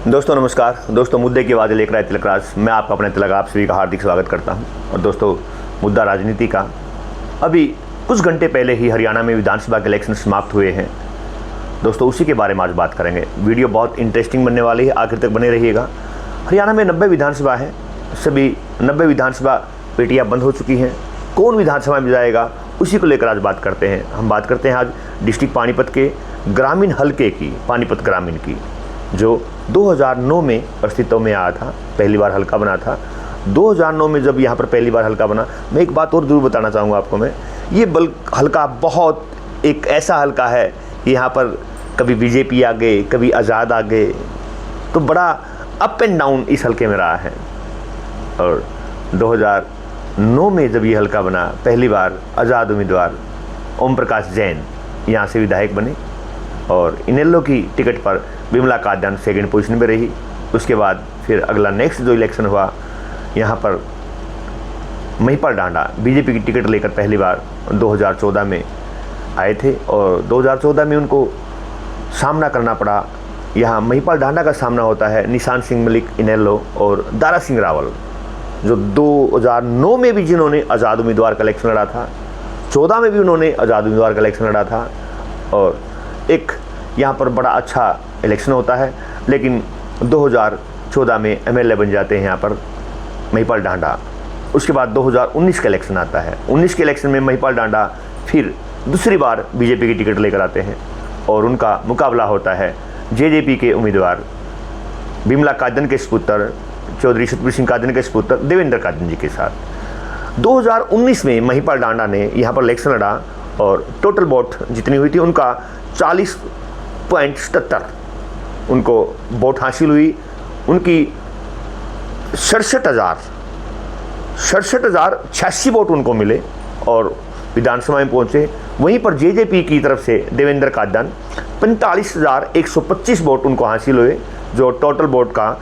दोस्तों नमस्कार। दोस्तों मुद्दे की आवाज़ लेकर आए तिलक राज। मैं आपका अपने तिलक आप सभी का हार्दिक स्वागत करता हूं। और दोस्तों मुद्दा राजनीति का। अभी कुछ घंटे पहले ही हरियाणा में विधानसभा के इलेक्शन समाप्त हुए हैं। दोस्तों उसी के बारे में आज बात करेंगे। वीडियो बहुत इंटरेस्टिंग बनने वाली है, आखिर तक बने रहिएगा। हरियाणा में 90 विधानसभा है। सभी 90 विधानसभा पेटियाँ बंद हो चुकी हैं। कौन विधानसभा में जाएगा उसी को लेकर आज बात करते हैं। हम बात करते हैं आज डिस्ट्रिक्ट पानीपत के ग्रामीण हलके की, पानीपत ग्रामीण की, जो 2009 में अस्तित्व में आया था। पहली बार हल्का बना था 2009 में। जब यहाँ पर पहली बार हल्का बना, मैं एक बात और जरूर बताना चाहूँगा आपको। मैं ये हल्का बहुत एक ऐसा हल्का है कि यहाँ पर कभी बीजेपी आ गए, कभी आज़ाद आ गए, तो बड़ा अप एंड डाउन इस हल्के में रहा है। और 2009 में जब ये हल्का बना, पहली बार आज़ाद उम्मीदवार ओम प्रकाश जैन यहाँ से विधायक बने और इनेलो की टिकट पर विमला कादयान सेकंड पोजीशन में रही। उसके बाद फिर अगला नेक्स्ट जो इलेक्शन हुआ, यहाँ पर महिपाल डांडा बीजेपी की टिकट लेकर पहली बार 2014 में आए थे और 2014 में उनको सामना करना पड़ा। यहाँ महिपाल डांडा का सामना होता है निशान सिंह मलिक इनेलो और दारा सिंह रावल, जो 2009 में भी जिन्होंने आज़ाद उम्मीदवार का इलेक्शन लड़ा था, 14 में भी उन्होंने आज़ाद उम्मीदवार का इलेक्शन लड़ा था। और एक यहाँ पर बड़ा अच्छा इलेक्शन होता है। लेकिन 2014 में एमएलए बन जाते हैं यहाँ पर महिपाल डांडा। उसके बाद 2019 का इलेक्शन आता है। 19 के इलेक्शन में महिपाल डांडा फिर दूसरी बार बीजेपी की टिकट लेकर आते हैं और उनका मुकाबला होता है जेजेपी के उम्मीदवार विमला कादयान के सपुत्र चौधरी सतबीर सिंह कादयान के सपुत्र देवेंद्र कादयान जी के साथ। 2019 में महिपाल डांडा ने यहाँ पर इलेक्शन लड़ा और टोटल वोट जितनी हुई थी उनका 40.77 उनको वोट हासिल हुई। उनकी 67,086 वोट उनको मिले और विधानसभा में पहुंचे। वहीं पर जेजेपी की तरफ से देवेंद्र कादयान 45,125 वोट उनको हासिल हुए, जो टोटल वोट का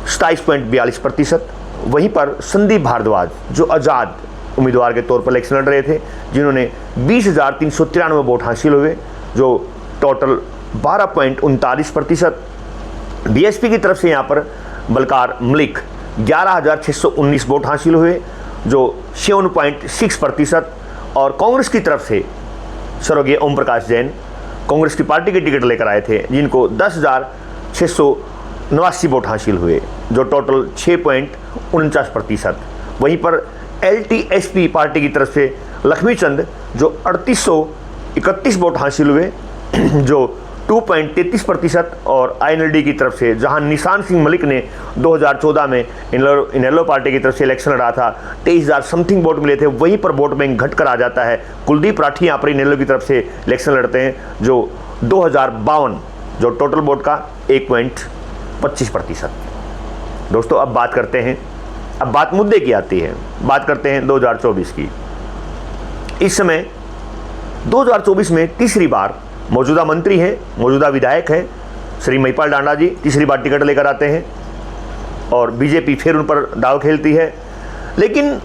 27.42%। वहीं पर संदीप भारद्वाज जो आज़ाद उम्मीदवार के तौर पर इलेक्शन लड़ रहे थे, जिन्होंने 20,393 वोट हासिल हुए, जो टोटल 12.39%। बीएसपी की तरफ से यहाँ पर बलकार मलिक 11,619 वोट हासिल हुए, जो 56.6%। और कांग्रेस की तरफ से स्वर्गीय ओम प्रकाश जैन कांग्रेस की पार्टी की टिकट लेकर आए थे, जिनको 10,689 वोट हासिल हुए, जो टोटल 6.49%। वहीं पर एलटीएसपी पार्टी की तरफ से लक्ष्मी चंद जो 3,831 वोट हासिल हुए, जो 2.33%। और आईएनएलडी की तरफ से जहां निशान सिंह मलिक ने 2014 में इनेलो पार्टी की तरफ से इलेक्शन लड़ा था, 23,000 समथिंग वोट मिले थे। वहीं पर वोट बैंक घट कर आ जाता है। कुलदीप राठी यहाँ पर इनेलो की तरफ से इलेक्शन लड़ते हैं, जो 2,052, जो टोटल वोट का 1.25%। दोस्तों अब बात करते हैं, अब बात मुद्दे की आती है। बात करते हैं 2024 की। इस समय 2024 में तीसरी बार मौजूदा मंत्री हैं, मौजूदा विधायक हैं श्री महिपाल डांडा जी, तीसरी बार टिकट लेकर आते हैं और बीजेपी फिर उन पर दाव खेलती है। लेकिन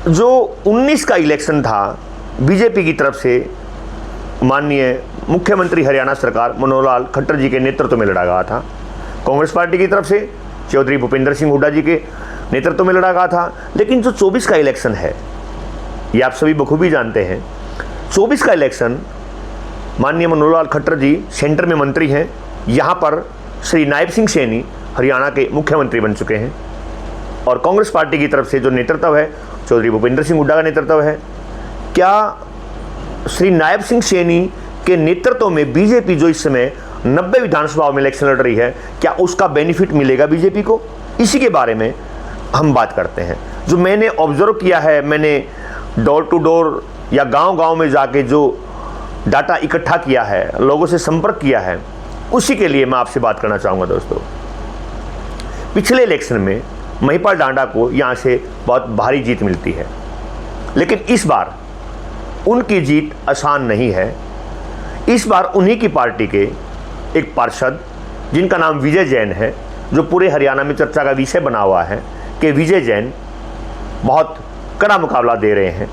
जो 19 का इलेक्शन था, बीजेपी की तरफ से माननीय मुख्यमंत्री हरियाणा सरकार मनोहर लाल खट्टर जी के नेतृत्व में लड़ा गया था। कांग्रेस पार्टी की तरफ से चौधरी भूपेंद्र सिंह हुड्डा जी के नेतृत्व में लड़ा गया था। लेकिन जो 24 का इलेक्शन है, ये आप सभी बखूबी जानते हैं। 24 का इलेक्शन माननीय मनोहर लाल खट्टर जी सेंटर में मंत्री हैं। यहाँ पर श्री नायब सिंह सैनी हरियाणा के मुख्यमंत्री बन चुके हैं और कांग्रेस पार्टी की तरफ से जो नेतृत्व है चौधरी भूपेंद्र सिंह हुड्डा का नेतृत्व है। क्या श्री नायब सिंह सैनी के नेतृत्व में बीजेपी जो इस समय 90 विधानसभाओं में इलेक्शन लड़ रही है, क्या उसका बेनिफिट मिलेगा बीजेपी को? इसी के बारे में हम बात करते हैं। जो मैंने ऑब्जर्व किया है, मैंने डोर टू डोर या गांव-गांव में जाके जो डाटा इकट्ठा किया है, लोगों से संपर्क किया है, उसी के लिए मैं आपसे बात करना चाहूँगा। दोस्तों पिछले इलेक्शन में महिपाल डांडा को यहाँ से बहुत भारी जीत मिलती है, लेकिन इस बार उनकी जीत आसान नहीं है। इस बार उन्हीं की पार्टी के एक पार्षद जिनका नाम विजय जैन है, जो पूरे हरियाणा में चर्चा का विषय बना हुआ है कि विजय जैन बहुत कड़ा मुकाबला दे रहे हैं।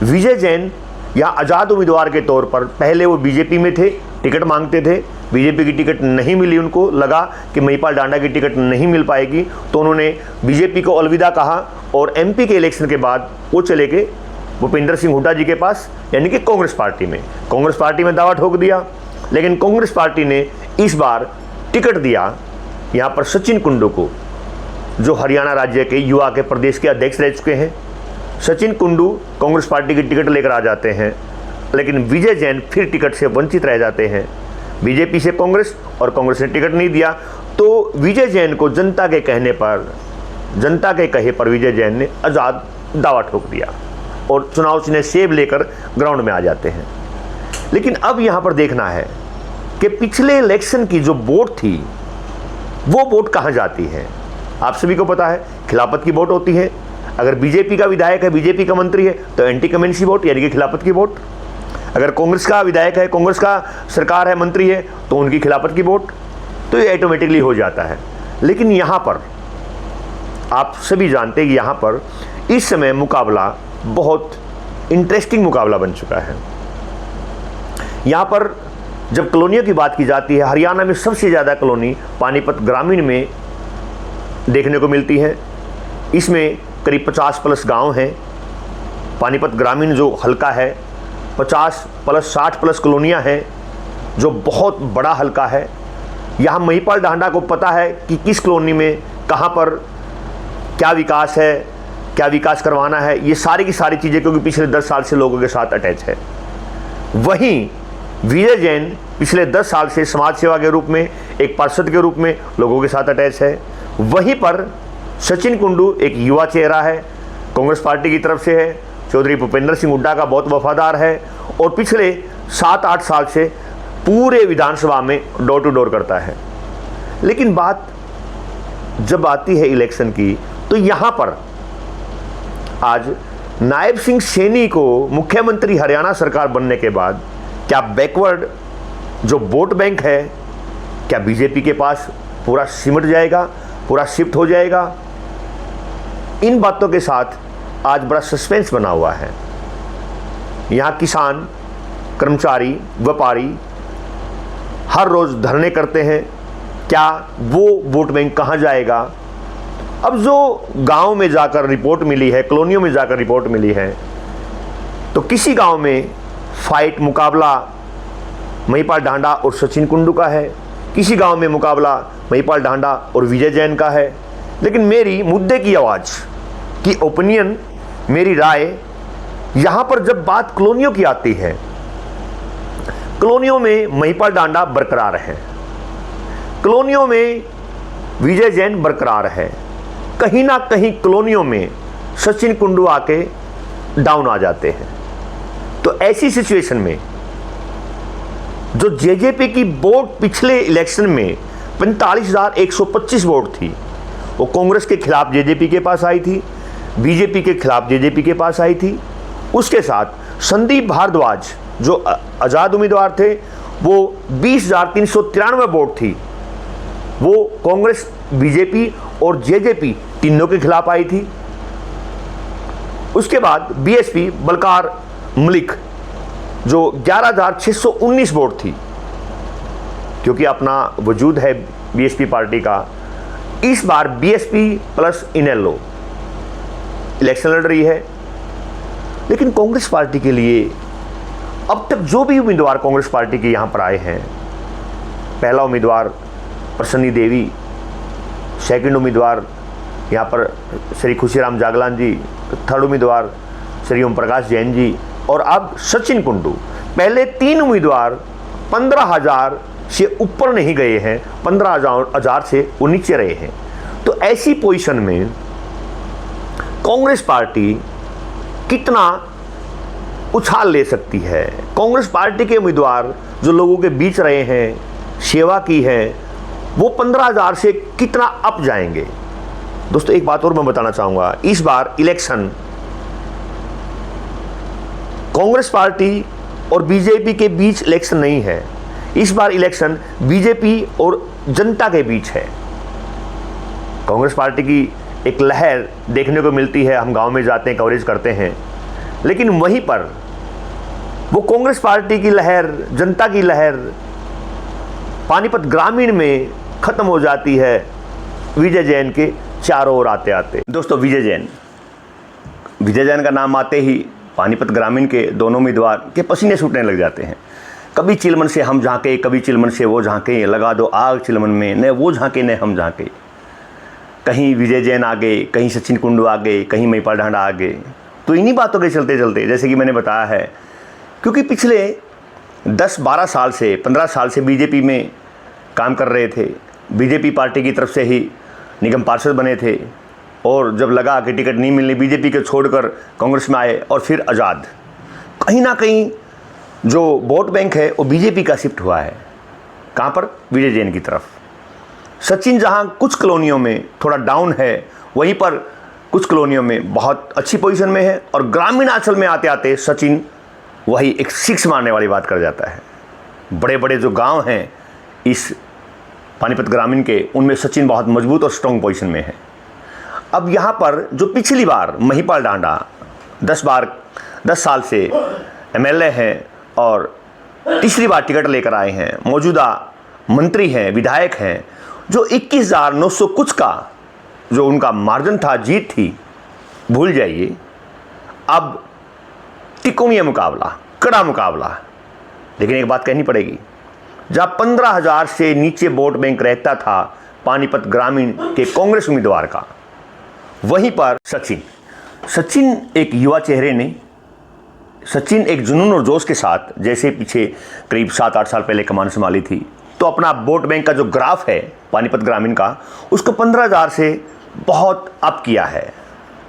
विजय जैन यहाँ आज़ाद उम्मीदवार के तौर पर, पहले वो बीजेपी में थे, टिकट मांगते थे, बीजेपी की टिकट नहीं मिली, उनको लगा कि महिपाल डांडा की टिकट नहीं मिल पाएगी, तो उन्होंने बीजेपी को अलविदा कहा और एमपी के इलेक्शन के बाद वो चले गए भूपेंद्र सिंह हुड्डा जी के पास, यानी कि कांग्रेस पार्टी में। कांग्रेस पार्टी में दावा ठोक दिया, लेकिन कांग्रेस पार्टी ने इस बार टिकट दिया यहाँ पर सचिन कुंडू को, जो हरियाणा राज्य के युवा के प्रदेश के अध्यक्ष रह चुके हैं। सचिन कुंडू कांग्रेस पार्टी की टिकट लेकर आ जाते हैं, लेकिन विजय जैन फिर टिकट से वंचित रह जाते हैं। बीजेपी से कांग्रेस और कांग्रेस ने टिकट नहीं दिया, तो विजय जैन को जनता के कहने पर, जनता के कहे पर विजय जैन ने आज़ाद दावा ठोक दिया और चुनाव चिन्ह सेब लेकर ग्राउंड में आ जाते हैं। लेकिन अब यहाँ पर देखना है कि पिछले इलेक्शन की जो वोट थी वो वोट कहाँ जाती है। आप सभी को पता है खिलाफत की वोट होती है। अगर बीजेपी का विधायक है, बीजेपी का मंत्री है, तो एंटी कमेंसी वोट यानी कि खिलाफत की वोट। अगर कांग्रेस का विधायक है, कांग्रेस का सरकार है, मंत्री है, तो उनकी खिलाफत की वोट, तो ये ऑटोमेटिकली हो जाता है। लेकिन यहाँ पर आप सभी जानते हैं कि यहाँ पर इस समय मुकाबला बहुत इंटरेस्टिंग मुकाबला बन चुका है। यहाँ पर जब कॉलोनियों की बात की जाती है, हरियाणा में सबसे ज़्यादा कॉलोनी पानीपत ग्रामीण में देखने को मिलती है। इसमें करीब 50 प्लस गांव हैं। पानीपत ग्रामीण जो हल्का है 50 प्लस 60 प्लस कॉलोनियाँ हैं, जो बहुत बड़ा हल्का है। यहाँ महिपाल डांडा को पता है कि किस कॉलोनी में कहाँ पर क्या विकास है, क्या विकास करवाना है, ये सारी की सारी चीज़ें, क्योंकि पिछले 10 साल से लोगों के साथ अटैच है। वहीं विजय जैन पिछले 10 साल से समाज सेवा के रूप में, एक पार्षद के रूप में लोगों के साथ अटैच है। वहीं पर सचिन कुंडू एक युवा चेहरा है, कांग्रेस पार्टी की तरफ से है, चौधरी भूपेंद्र सिंह हुड्डा का बहुत वफादार है और पिछले 7-8 साल से पूरे विधानसभा में डोर टू डोर करता है। लेकिन बात जब आती है इलेक्शन की, तो यहाँ पर आज नायब सिंह सैनी को मुख्यमंत्री हरियाणा सरकार बनने के बाद क्या बैकवर्ड जो वोट बैंक है, क्या बीजेपी के पास पूरा सिमट जाएगा, पूरा शिफ्ट हो जाएगा? इन बातों के साथ आज बड़ा सस्पेंस बना हुआ है। यहाँ किसान, कर्मचारी, व्यापारी हर रोज़ धरने करते हैं, क्या वो वोट बैंक कहाँ जाएगा? अब जो गांव में जाकर रिपोर्ट मिली है, कॉलोनियों में जाकर रिपोर्ट मिली है, तो किसी गांव में फाइट मुकाबला महिपाल डांडा और सचिन कुंडू का है, किसी गांव में मुकाबला महिपाल डांडा और विजय जैन का है। लेकिन मेरी मुद्दे की आवाज़ की ओपिनियन, मेरी राय, यहाँ पर जब बात कॉलोनियों की आती है, कॉलोनियों में महिपाल डांडा बरकरार है, कॉलोनियों में विजय जैन बरकरार है। कहीं ना कहीं कॉलोनियों में सचिन कुंडू आके डाउन आ जाते हैं। तो ऐसी सिचुएशन में जो जेजेपी की वोट पिछले इलेक्शन में 45,125 वोट थी, वो कांग्रेस के खिलाफ जेजेपी के पास आई थी, बीजेपी के खिलाफ जेजेपी के पास आई थी। उसके साथ संदीप भारद्वाज जो आज़ाद उम्मीदवार थे, वो 20,393 वोट थी, वो कांग्रेस, बीजेपी और जेजेपी तीनों के खिलाफ आई थी। उसके बाद बीएसपी बलकार मलिक जो 11,619 वोट थी, क्योंकि अपना वजूद है बीएसपी पार्टी का। इस बार बीएसपी प्लस इनेलो इलेक्शन लड़ रही है। लेकिन कांग्रेस पार्टी के लिए अब तक जो भी उम्मीदवार कांग्रेस पार्टी के यहाँ पर आए हैं, पहला उम्मीदवार प्रसन्नी देवी, सेकंड उम्मीदवार यहाँ पर श्री खुशीराम जागलान जी, थर्ड उम्मीदवार श्री ओम प्रकाश जैन जी, और अब सचिन कुंडू। पहले 3 उम्मीदवार 15,000 से ऊपर नहीं गए हैं, 15,000 से वो नीचे रहे हैं। तो ऐसी पोजीशन में कांग्रेस पार्टी कितना उछाल ले सकती है? कांग्रेस पार्टी के उम्मीदवार जो लोगों के बीच रहे हैं, सेवा की है, वो 15,000 से कितना अप जाएंगे? दोस्तों एक बात और मैं बताना चाहूँगा, इस बार इलेक्शन कांग्रेस पार्टी और बीजेपी के बीच इलेक्शन नहीं है। इस बार इलेक्शन बीजेपी और जनता के बीच है। कांग्रेस पार्टी की एक लहर देखने को मिलती है, हम गांव में जाते हैं, कवरेज करते हैं, लेकिन वहीं पर वो कांग्रेस पार्टी की लहर, जनता की लहर पानीपत ग्रामीण में खत्म हो जाती है विजय जैन के चारों ओर आते आते। दोस्तों विजय जैन का नाम आते ही पानीपत ग्रामीण के दोनों उम्मीदवार के पसीने छूटने लग जाते हैं। कभी चिलमन से हम झांके, कभी चिलमन से वो झांके, लगा दो आग चिलमन में, न वो झांके न हम झांके। कहीं विजय जैन आ गए, कहीं सचिन कुंडू आ गए, कहीं महिपाल ढांडा आ गए। तो इन्हीं बातों के चलते चलते जैसे कि मैंने बताया है, क्योंकि पिछले 10-12 साल से 15 साल से बीजेपी में काम कर रहे थे, बीजेपी पार्टी की तरफ से ही निगम पार्षद बने थे, और जब लगा कि टिकट नहीं मिलनी बीजेपी के छोड़कर कांग्रेस में आए और फिर आज़ाद। कहीं ना कहीं जो वोट बैंक है वो बीजेपी का शिफ्ट हुआ है। कहाँ पर? विजय जैन की तरफ। सचिन जहाँ कुछ कॉलोनियों में थोड़ा डाउन है, वहीं पर कुछ कॉलोनियों में बहुत अच्छी पोजीशन में है, और ग्रामीण अंचल में आते आते सचिन वही एक 6 मारने वाली बात कर जाता है। बड़े बड़े जो गांव हैं इस पानीपत ग्रामीण के, उनमें सचिन बहुत मजबूत और स्ट्रॉन्ग पोजीशन में है। अब यहाँ पर जो पिछली बार महिपाल ढांडा 10 साल से एमएलए हैं और तीसरी बार टिकट लेकर आए हैं, मौजूदा मंत्री हैं, विधायक हैं, जो 21,900 कुछ का जो उनका मार्जिन था, जीत थी, भूल जाइए। अब तिकोनिया मुकाबला, कड़ा मुकाबला। लेकिन एक बात कहनी पड़ेगी, जहां 15,000 से नीचे वोट बैंक रहता था पानीपत ग्रामीण के कांग्रेस उम्मीदवार का, वहीं पर सचिन एक युवा चेहरे ने, सचिन एक जुनून और जोश के साथ, जैसे पीछे करीब 7-8 साल पहले कमान संभाली थी, तो अपना वोट बैंक का जो ग्राफ है पानीपत ग्रामीण का, उसको 15,000 से बहुत अप किया है,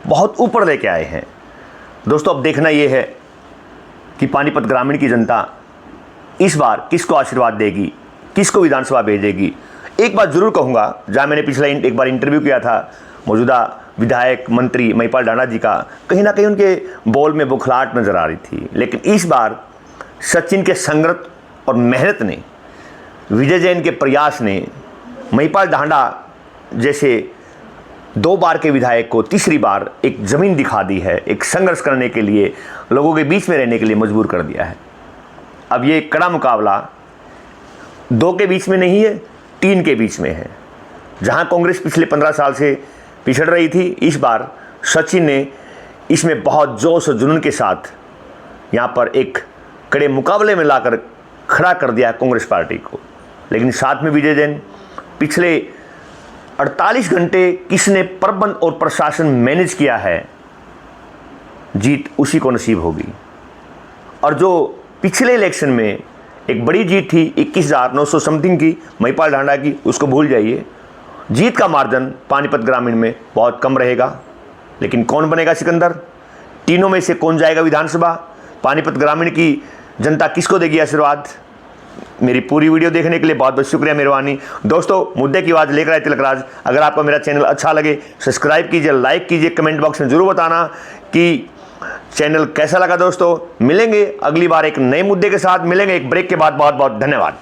बहुत ऊपर लेके आए हैं। दोस्तों अब देखना यह है कि पानीपत ग्रामीण की जनता इस बार किसको आशीर्वाद देगी, किसको विधानसभा भेजेगी। एक बात जरूर कहूँगा, जहाँ मैंने पिछला एक बार इंटरव्यू किया था मौजूदा विधायक मंत्री महिपाल ढांडा जी का, कहीं ना कहीं उनके बोल में बुखलाहट नजर आ रही थी। लेकिन इस बार सचिन के संघर्ष और मेहनत ने, विजय जैन के प्रयास ने महिपाल ढांडा जैसे 2 बार के विधायक को तीसरी बार एक ज़मीन दिखा दी है, एक संघर्ष करने के लिए, लोगों के बीच में रहने के लिए मजबूर कर दिया है। अब ये कड़ा मुकाबला 2 के बीच में नहीं है, 3 के बीच में है। जहां कांग्रेस पिछले 15 साल से पिछड़ रही थी, इस बार सचिन ने इसमें बहुत जोश और जुनून के साथ यहाँ पर एक कड़े मुकाबले में लाकर खड़ा कर दिया कांग्रेस पार्टी को। लेकिन साथ में विजय जैन, पिछले 48 घंटे किसने प्रबंध और प्रशासन मैनेज किया है, जीत उसी को नसीब होगी। और जो पिछले इलेक्शन में एक बड़ी जीत थी 21,900 समथिंग की महिपाल ढांडा की, उसको भूल जाइए। जीत का मार्जिन पानीपत ग्रामीण में बहुत कम रहेगा। लेकिन कौन बनेगा सिकंदर? तीनों में से कौन जाएगा विधानसभा? पानीपत ग्रामीण की जनता किसको देगी आशीर्वाद? मेरी पूरी वीडियो देखने के लिए बहुत बहुत शुक्रिया, मेहरबानी। दोस्तों मुद्दे की आवाज़ लेकर आए तिलक राज। अगर आपको मेरा चैनल अच्छा लगे सब्सक्राइब कीजिए, लाइक कीजिए, कमेंट बॉक्स में ज़रूर बताना कि चैनल कैसा लगा। दोस्तों मिलेंगे अगली बार एक नए मुद्दे के साथ, मिलेंगे एक ब्रेक के बाद। बहुत बहुत धन्यवाद।